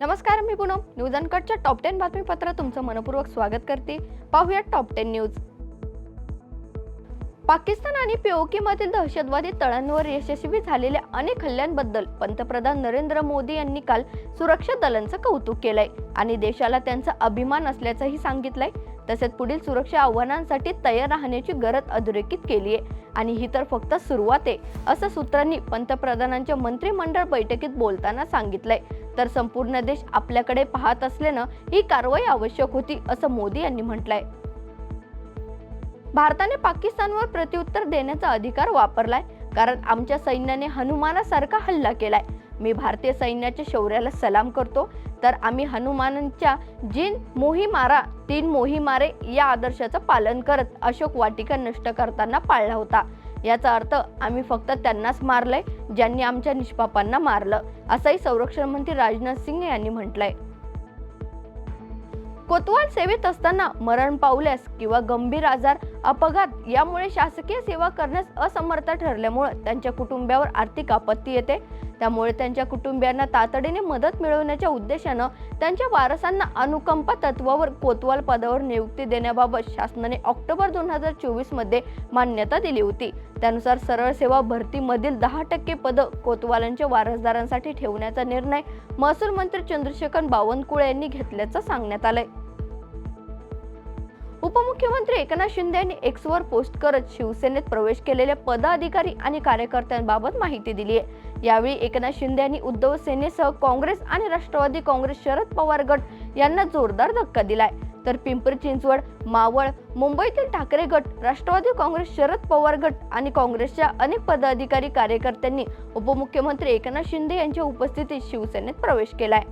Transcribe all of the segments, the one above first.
नमस्कार, मी Poonam news अनकटच्या top 10 बातमीपत्रात तुमचं मनपूर्वक स्वागत करते। पाहूया टॉप 10 न्यूज। पाकिस्तान आणि पीओके मधील दहशतवादी तळांवर यशस्वी झालेल्या अनेक हल्ल्यांबद्दल पंतप्रधान नरेंद्र मोदी यांनी काल सुरक्षा दलांचं कौतुक केलंय आणि देशाला त्यांचा अभिमान असल्याचंही सांगितलंय। तसेच पुढील सुरक्षा आव्हानांसाठी तयार राहण्याची गरज अधोरेखित केली आहे आणि ही तर फक्त सुरुवात आहे, असं सूत्रांनी पंतप्रधानांच्या मंत्रिमंडळ बैठकीत बोलताना सांगितलंय। तर संपूर्ण देश आपल्याकडे पाहत असल्यानं ही कारवाई आवश्यक होती, असं मोदी यांनी म्हटलंय। भारताने पाकिस्तानवर प्रत्युत्तर देण्याचा अधिकार वापरलाय, कारण आमच्या सैन्याने हनुमानासारखा हल्ला केलाय। मी भारतीय सैन्याच्या शौर्याला सलाम करतो। तर आम्ही हनुमानांच्या जिन मोहिमारा तीन मोहिमारे या आदर्शाचं पालन करत अशोक वाटिका नष्ट करताना पाळला होता। याचा अर्थ आम्ही फक्त त्यांनाच मारलंय ज्यांनी आमच्या निष्पापांना मारलं, असंही संरक्षण मंत्री राजनाथ सिंह यांनी म्हटलंय। कोतवाल सेवेत असताना मरण पावल्यास किंवा गंभीर आजार, अपघात यामुळे शासकीय सेवा करण्यास असमर्थ ठरल्यामुळे त्यांच्या कुटुंबियावर आर्थिक आपत्ती येते। त्यामुळे त्यांच्या कुटुंबियांना तातडीने मदत मिळवण्याच्या उद्देशाने त्यांच्या वारसांना अनुकंपा तत्वावर कोतवाल पदावर नियुक्ती देण्याबाबत शासनाने ऑक्टोबर 2024 मध्ये मान्यता दिली होती। त्यानुसार सरळ सेवा भरती मधील 10% पद कोतवालांच्या वारसदारांसाठी ठेवण्याचा निर्णय महसूल मंत्री चंद्रशेखर बावनकुळे यांनी घेतल्याचं सांगण्यात आलंय। उपमुख्यमंत्री एकनाथ शिंदे यांनी एक्सवर पोस्ट करत शिवसेनेत प्रवेश केलेल्या पदाधिकारी आणि कार्यकर्त्यांबाबत माहिती दिली आहे। यावेळी एकनाथ शिंदे यांनी उद्धव सेनेसह काँग्रेस आणि राष्ट्रवादी काँग्रेस शरद पवार गट यांना जोरदार धक्का दिलाय। तर पिंपरी चिंचवड, मावळ, मुंबईतील ठाकरे गट, राष्ट्रवादी काँग्रेस, शरद पवार गट आणि काँग्रेसच्या अनेक पदाधिकारी कार्यकर्त्यांनी उपमुख्यमंत्री एकनाथ शिंदे यांच्या उपस्थितीत शिवसेनेत प्रवेश केलाय।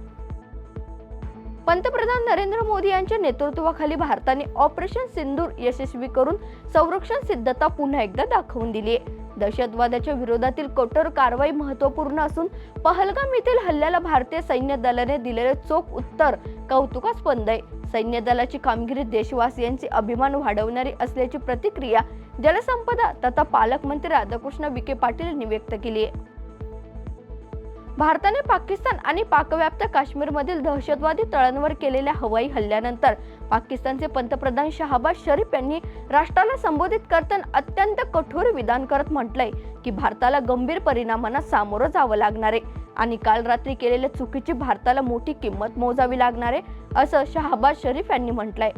पंतप्रधान नरेंद्र मोदी यांच्या नेतृत्वाखाली भारताने ऑपरेशन सिंदूर यशस्वी करून संरक्षण सिद्धता पुन्हा एकदा दाखवून दिली आहे। दहशतवादाच्या विरोधातील कठोर कारवाई महत्त्वपूर्ण असून पहलगाम येथील हल्ल्याला भारतीय सैन्य दलाने दिलेले चोख उत्तर कौतुकास्पद आहे। सैन्य दलाची कामगिरी देशवासियांचे अभिमान वाढवणारी असल्याची प्रतिक्रिया जलसंपदा तथा पालकमंत्री राधाकृष्ण विखे पाटील यांनी व्यक्त केली आहे। भारताने पाकिस्तान आणि पाकव्याप्त काश्मीरमधील दहशतवादी तळांवर केलेल्या हवाई हल्ल्यानंतर पाकिस्तानचे पंतप्रधान शहबाज शरीफ यांनी राष्ट्राला संबोधित करताना अत्यंत कठोर विधान करत म्हटलंय की भारताला गंभीर परिणामांना सामोरं जावं लागणार आहे आणि काल रात्री केलेल्या चुकीची भारताला मोठी किंमत मोजावी लागणार आहे, असं शहबाज शरीफ यांनी म्हटलंय।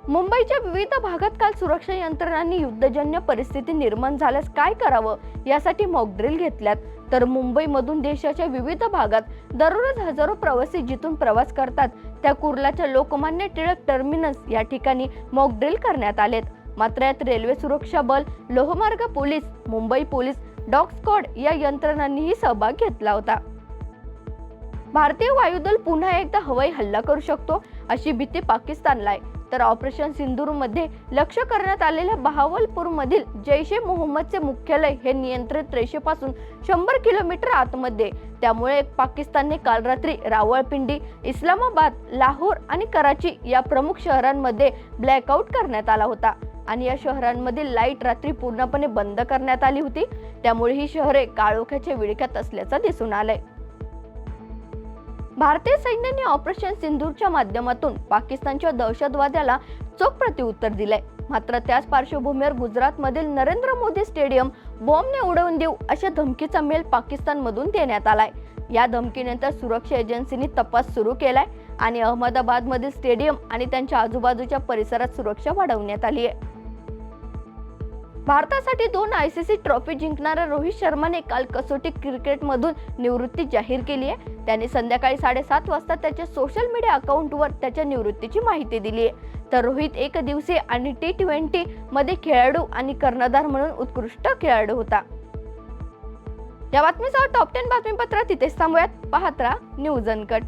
मुंबईच्या विविध भागात काल सुरक्षा यंत्रणांनी युद्धजन्य परिस्थिती निर्माण झाल्यास काय करावं यासाठी मॉक ड्रिल घेतल्यात। तर मुंबईमधून देशाच्या विविध भागात दररोज हजारो प्रवासी जिथून प्रवास करतात त्या कुर्लाच्या लोकमान्य टिळक टर्मिनस या ठिकाणी मॉक ड्रिल करण्यात आलेत। मात्र यात रेल्वे सुरक्षा बल, लोहमार्ग police, Mumbai police, dog squad या यंत्रणांनीही सहभाग घेतला होता। भारतीय वायुदल पुन्हा एकदा हवाई हल्ला करू शकतो अशी भीती पाकिस्तानला आहे। तर ऑपरेशन सिंदूर मध्ये लक्ष्य करण्यात आलेल्या बहावलपूर मधील जैश ए मोहम्मदचे मुख्यालय हे नियंत्रित रेषेपासून 100 किलोमीटर आतमध्ये, त्यामुळे पाकिस्तानने काल रात्री रावळपिंडी, इस्लामाबाद, लाहोर आणि कराची या प्रमुख शहरांमध्ये ब्लॅकआउट करण्यात आला होता आणि या शहरांमधील लाईट रात्री पूर्णपणे बंद करण्यात आली होती। त्यामुळे ही शहरे काळोख्याच्या विळख्यात असल्याचं दिसून आलंय। भारतीय सैन्याने ऑपरेशन सिंदूरच्या माध्यमातून पाकिस्तानच्या दहशतवाद्याला चोख प्रत्युत्तर दिलंय। मात्र त्याच पार्श्वभूमीवर गुजरातमधील नरेंद्र मोदी स्टेडियम बॉम्बने उडवून देऊ अशा धमकीचा मेल पाकिस्तानमधून देण्यात आलाय। या धमकीनंतर सुरक्षा एजन्सीनी तपास सुरू केलाय आणि अहमदाबादमधील स्टेडियम आणि त्यांच्या आजूबाजूच्या परिसरात सुरक्षा वाढवण्यात आली आहे। भारतासाठी 2 ICC ट्रॉफी जिंकणाऱ्या रोहित शर्माने काल कसोटी क्रिकेटमधून निवृत्ती जाहीर केली आहे। त्याने संध्याकाळी 7:30 वाजता त्याच्या सोशल मीडिया अकाउंटवर त्याच्या निवृत्तीची माहिती दिली आहे। तर रोहित एकदिवसीय आणि T20 मध्ये खेळाडू आणि कर्णधार म्हणून उत्कृष्ट खेळाडू होता। या बातमीसह टॉप 10 बातमीपत्रात तिथेच थांबूयात। पाहत राहा न्यूज अनकट।